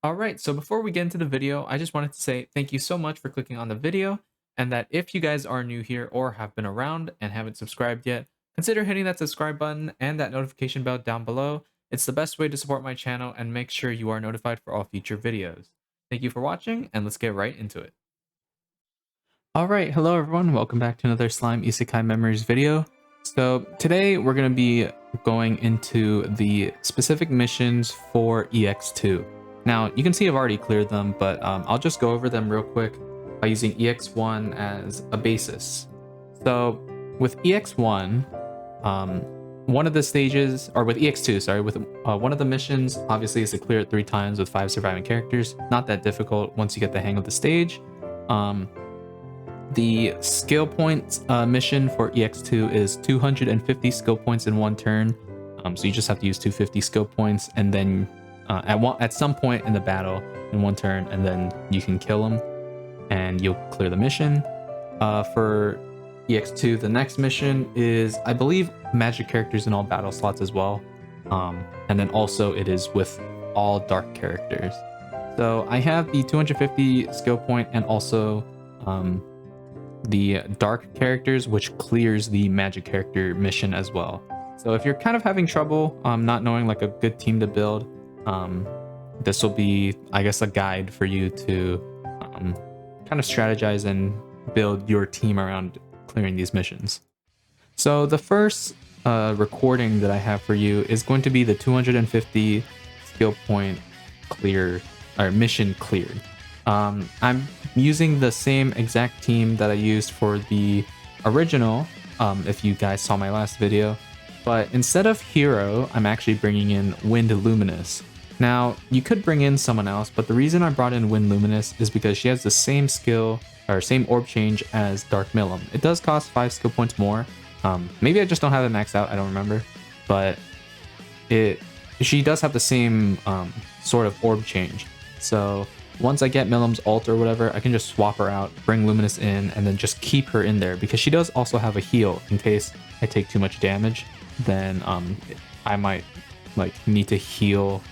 Alright, so before we get into the video, I just wanted to say thank you so much for clicking on the video, and that if you guys are new here or have been around and haven't subscribed yet, consider hitting that subscribe button and that notification bell down below. It's the best way to support my channel and make sure you are notified for all future videos. Thank you for watching, and let's get right into it. Alright, hello everyone, welcome back to another Slime Isekai Memories video. So today we're going to be going into the specific missions for EX2. Now, you can see I've already cleared them, but I'll just go over them real quick by using EX1 as a basis. So with EX1, one of the stages, or with EX2, sorry, with one of the missions, obviously is to clear it 3 times with 5 surviving characters. Not that difficult once you get the hang of the stage. The skill points mission for EX2 is 250 skill points in 1 turn. So you just have to use 250 skill points, and then at some point in the battle in 1 turn, and then you can kill them, and you'll clear the mission. For EX2, the next mission is, I believe, magic characters in all battle slots as well. And then also it is with all dark characters. So I have the 250 skill point and also the dark characters, which clears the magic character mission as well. So if you're kind of having trouble not knowing like a good team to build, this will be, I guess, a guide for you to kind of strategize and build your team around clearing these missions. So the first recording that I have for you is going to be the 250 skill point clear, or mission cleared. I'm using the same exact team that I used for the original, if you guys saw my last video, but instead of Hero, I'm actually bringing in Wind Luminous. Now, you could bring in someone else, but the reason I brought in Wind Luminous is because she has the same skill, or same orb change as Dark Milim. It does cost 5 skill points more. Maybe I just don't have it maxed out, I don't remember, but she does have the same sort of orb change. So once I get Milim's ult or whatever, I can just swap her out, bring Luminous in, and then just keep her in there, because she does also have a heal in case I take too much damage. Then I might like need to heal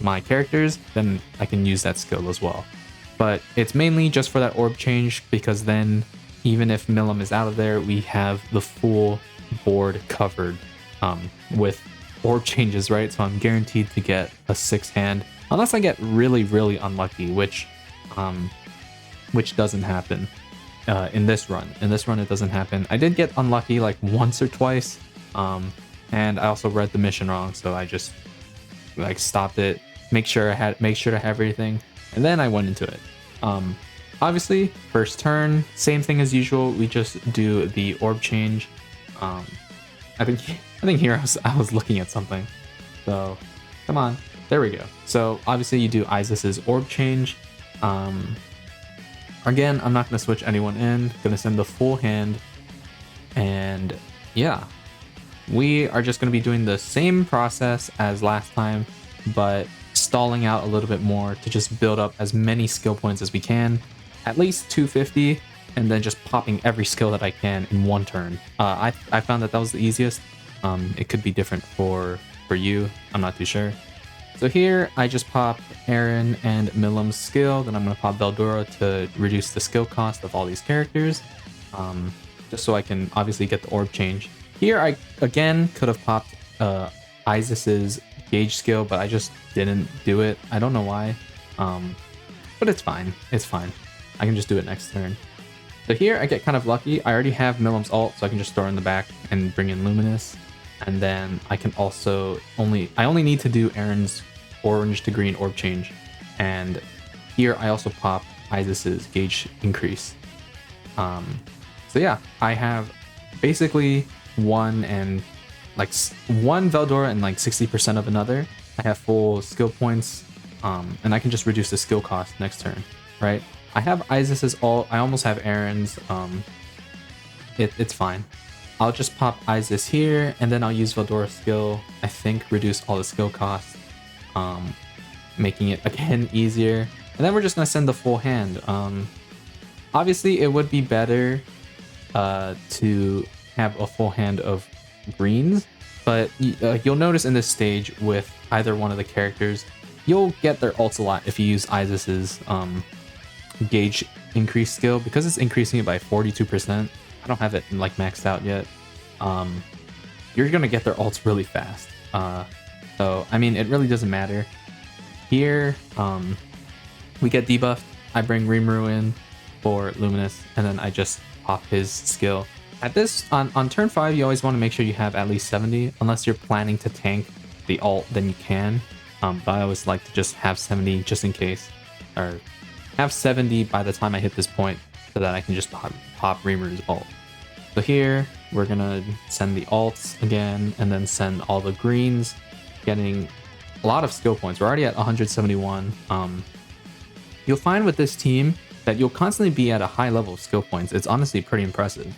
my characters, then I can use that skill as well. But it's mainly just for that orb change, because then even if Milim is out of there, we have the full board covered with orb changes, right? So I'm guaranteed to get a 6 hand, unless I get really, really unlucky, which doesn't happen in this run. In this run, it doesn't happen. I did get unlucky like once or twice, and I also read the mission wrong, so I just like stopped it, make sure to have everything, and then I went into it. Obviously, first turn, same thing as usual. We just do the orb change. I think here I was looking at something. So come on. There we go. So obviously you do Isis's orb change. Again, I'm not going to switch anyone in. Going to send the full hand. And yeah, we are just going to be doing the same process as last time, but stalling out a little bit more to just build up as many skill points as we can. At least 250, and then just popping every skill that I can in 1 turn. I found that was the easiest. It could be different for you. I'm not too sure. So here, I just pop Aaron and Milim's skill, then I'm going to pop Veldora to reduce the skill cost of all these characters, just so I can obviously get the orb change. Here, I, again, could have popped Isis's gauge skill, but I just didn't do it. I don't know why, but it's fine. It's fine. I can just do it next turn. So here, I get kind of lucky. I already have Milim's ult, so I can just throw her in the back and bring in Luminous. And then I can also I only need to do Aaron's orange to green orb change. And here I also pop Isis's gauge increase. So yeah, I have basically one Veldora and like 60% of another. I have full skill points, and I can just reduce the skill cost next turn, right? I have Isis's ult. I almost have Aaron's. It's fine. I'll just pop Isis here, and then I'll use Veldora's skill. I think reduce all the skill costs, making it again easier. And then we're just gonna send the full hand. Obviously, it would be better to have a full hand of greens, but you'll notice in this stage with either one of the characters, you'll get their ults a lot if you use Isis's gauge increase skill, because it's increasing it by 42%. I don't have it like maxed out yet. You're gonna get their ults really fast. So I mean, it really doesn't matter. Here, we get debuffed. I bring Rimuru in for Luminous, and then I just pop his skill. At this, on turn 5, you always want to make sure you have at least 70. Unless you're planning to tank the ult, then you can. But I always like to just have 70 just in case. Or have 70 by the time I hit this point, so that I can just pop Rimuru's ult. So here, we're gonna send the ults again, and then send all the greens, getting a lot of skill points. We're already at 171. You'll find with this team that you'll constantly be at a high level of skill points. It's honestly pretty impressive.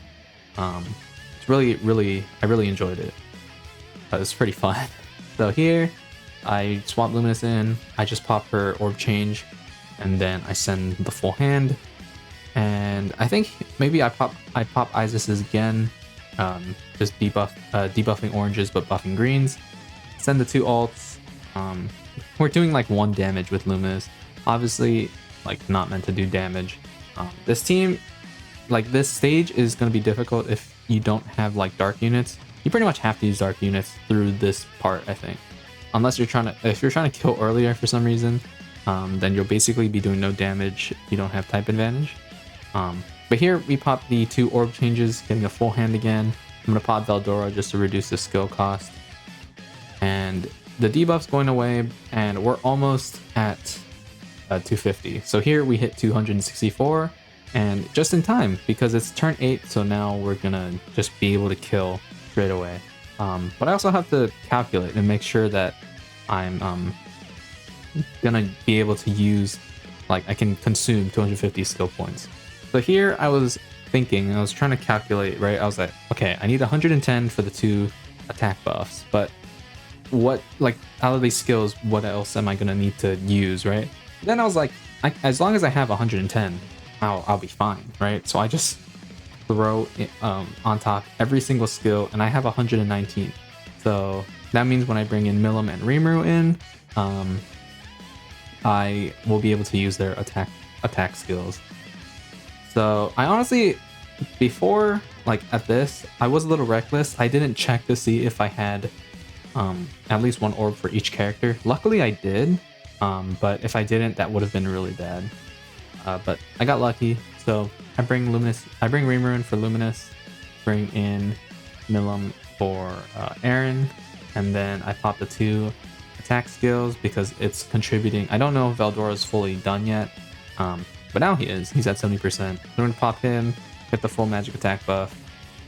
It's really, I really enjoyed it. It was pretty fun. So here, I swap Luminous in, I just pop her Orb Change, and then I send the full hand. And I think maybe I pop Isis's again, just debuffing oranges but buffing greens. Send the 2 ults. We're doing like 1 damage with Luminous. Obviously, like not meant to do damage. This team, like this stage is going to be difficult if you don't have like dark units. You pretty much have to use dark units through this part, I think. Unless you're if you're trying to kill earlier for some reason, then you'll basically be doing no damage if you don't have type advantage. But here we pop the 2 orb changes, getting a full hand again. I'm going to pop Veldora just to reduce the skill cost. And the debuff's going away, and we're almost at 250. So here we hit 264, and just in time because it's turn 8. So now we're gonna just be able to kill straight away. But I also have to calculate and make sure that I'm gonna be able to use, like I can consume 250 skill points. So here I was thinking, I was trying to calculate, right? I was like, okay, I need 110 for the 2 attack buffs, but what, like out of these skills, what else am I gonna need to use, right? Then I was like, as long as I have 110, I'll be fine, right? So I just throw it, on top every single skill, and I have 119. So that means when I bring in Milim and Rimuru in, I will be able to use their attack skills. So I honestly, before, like at this, I was a little reckless. I didn't check to see if I had at least 1 orb for each character. Luckily I did, but if I didn't, that would have been really bad. But I got lucky, so I bring Rimuru in for Luminous, bring in Milim for Aaron, and then I pop the 2 attack skills because it's contributing. I don't know if Veldora is fully done yet, but now he is. He's at 70%. So I'm going to pop him, get the full magic attack buff,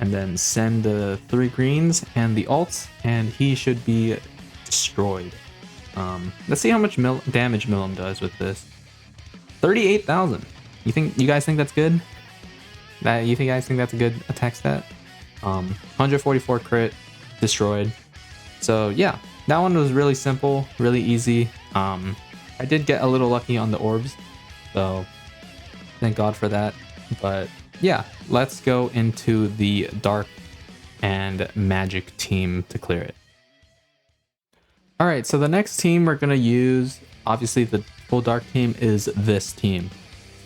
and then send the 3 greens and the ults, and he should be destroyed. Let's see how much damage Milim does with this. 38,000. You guys think that's good? You guys think that's a good attack stat? 144 crit, destroyed. So yeah, that one was really simple, really easy. I did get a little lucky on the orbs, so thank God for that. But yeah, let's go into the dark and magic team to clear it. All right, so the next team we're gonna use, obviously the full dark team, is this team.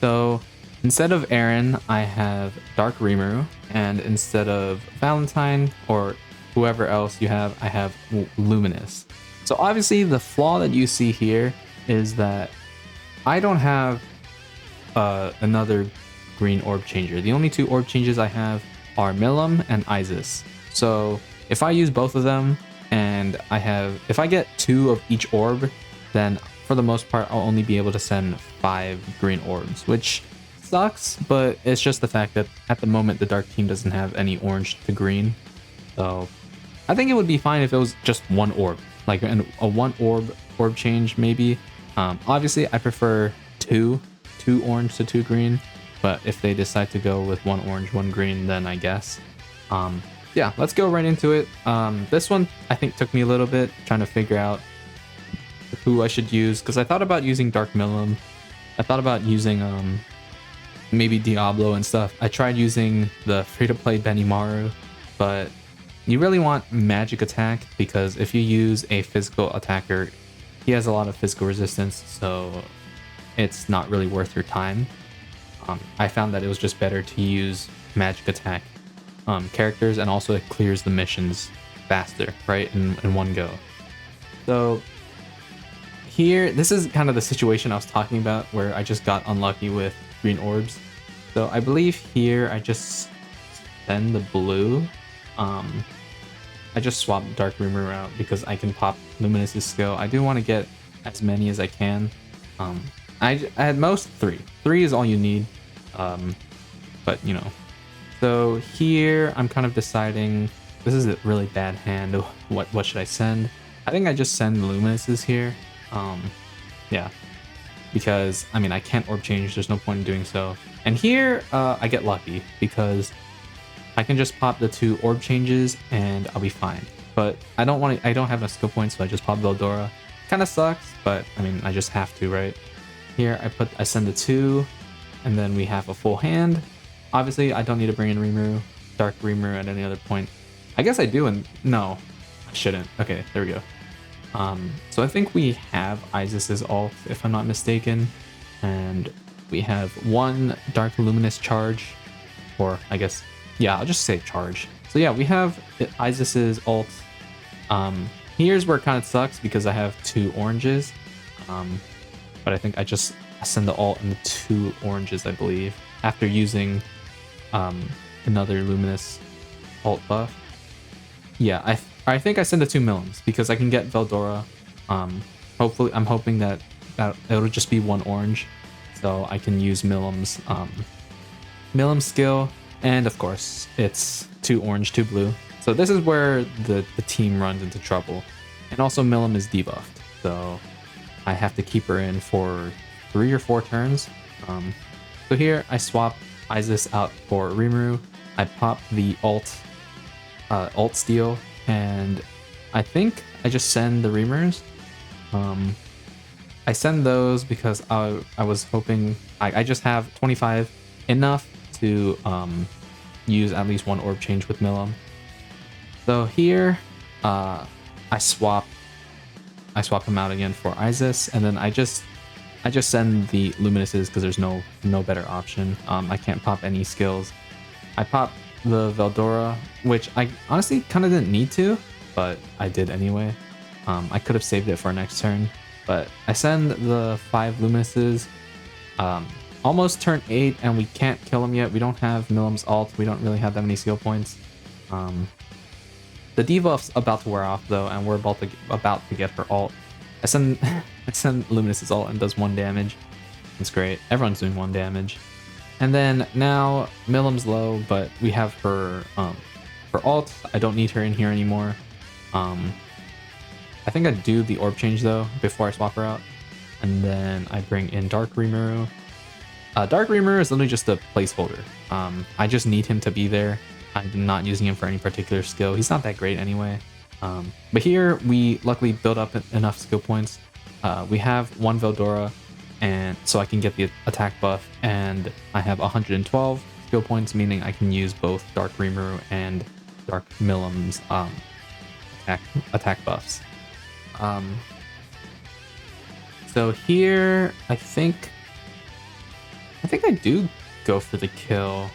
So instead of Aaron, I have Dark Rimuru, and instead of Valentine or whoever else you have, I have Luminous. So obviously the flaw that you see here is that I don't have another green orb changer. The only 2 orb changes I have are Milim and Isis. So if I use both of them, and if I get 2 of each orb, then for the most part I'll only be able to send 5 green orbs, which sucks, but it's just the fact that at the moment the dark team doesn't have any orange to green. So I think it would be fine if it was just 1 orb, like a 1 orb change maybe. Obviously I prefer 2 orange to 2 green, but if they decide to go with 1 orange 1 green, then I guess. Yeah, let's go right into it. This one I think took me a little bit trying to figure out who I should use, because I thought about using Dark Milim. I thought about using maybe Diablo and stuff. I tried using the free-to-play Benimaru, but you really want magic attack, because if you use a physical attacker, he has a lot of physical resistance, so it's not really worth your time. I found that it was just better to use magic attack characters, and also it clears the missions faster, right, in one go. So here, this is kind of the situation I was talking about where I just got unlucky with green orbs. So I believe here I just send the blue. I just swapped Dark Rumor out because I can pop Luminous's skill. I do want to get as many as I can. I at most 3. 3 is all you need. But you know. So here I'm kind of deciding. This is a really bad hand. What should I send? I think I just send Luminous's here. Yeah. Because I mean I can't orb change. There's no point in doing so. And here I get lucky because I can just pop the 2 orb changes and I'll be fine. But I don't have enough skill points, so I just pop Veldora. Kind of sucks, but I mean I just have to, right? Here I send the 2, and then we have a full hand. Obviously I don't need to bring in Rimuru, Dark Rimuru at any other point. I guess I do, and no, I shouldn't. Okay, there we go. So I think we have Isis's ult, if I'm not mistaken, and we have 1 Dark Luminous charge, or I guess, yeah, I'll just say charge. So yeah, we have Isis's ult. Here's where it kind of sucks because I have 2 oranges, but I think I just send the ult and the 2 oranges, I believe, after using another Luminous ult buff. Yeah, I think I send the 2 Millims because I can get Veldora. Hopefully, I'm hoping that it'll just be 1 orange, so I can use Millim's skill, and of course it's 2 orange, 2 blue. So this is where the team runs into trouble, and also Millim is debuffed, so I have to keep her in for 3 or 4 turns. So here I swap Isis out for Rimuru. I pop the ult steal, and I think I just send the Rimurus. I send those because I was hoping I just have 25 enough to use at least 1 orb change with Millim. So here I swap him out again for Isis, and then I just send the Luminouses because there's no better option. I can't pop any skills. I pop the Veldora, which I honestly kind of didn't need to, but I did anyway. I could have saved it for next turn, but I send the 5 Luminouses. Almost turn 8, and we can't kill him yet. We don't have Millim's ult. We don't really have that many skill points. The debuff's about to wear off though, and we're about to get her ult. I send Luminous's ult and does 1 damage. It's great. Everyone's doing 1 damage. And then now Millim's low, but we have her ult. I don't need her in here anymore. I think I'd do the orb change though before I swap her out. And then I bring in Dark Rimuru. Dark Rimuru is literally just a placeholder. I just need him to be there. I'm not using him for any particular skill. He's not that great anyway. But here we luckily build up enough skill points. We have 1 Veldora, and so I can get the attack buff, and I have 112 skill points, meaning I can use both Dark Rimuru and Dark Millim's attack buffs. So here I think I do go for the kill.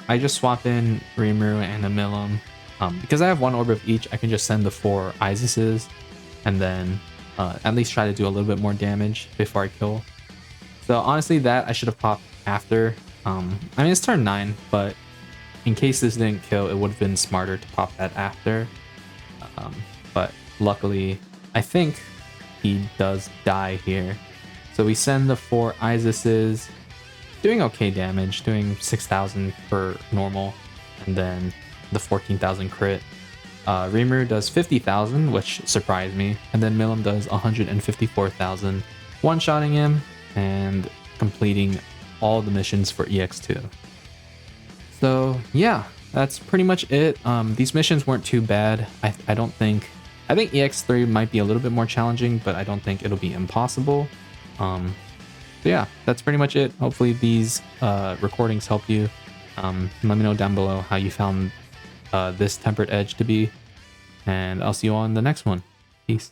I just swap in Rimuru and a Millim. Because I have 1 orb of each, I can just send the 4 Isises and then at least try to do a little bit more damage before I kill. So honestly, that I should have popped after. I mean, it's turn 9, but in case this didn't kill, it would have been smarter to pop that after. But luckily, I think he does die here. So we send the 4 Isises, doing okay damage, doing 6,000 per normal, and then the 14,000 crit. Rimuru does 50,000, which surprised me, and then Millim does 154,000, one-shotting him and completing all the missions for EX2. So yeah, that's pretty much it. These missions weren't too bad. I think EX3 might be a little bit more challenging, but I don't think it'll be impossible. So yeah, that's pretty much it. Hopefully these recordings help you. Let me know down below how you found this Tempered Edge to be, and I'll see you all in the next one. Peace.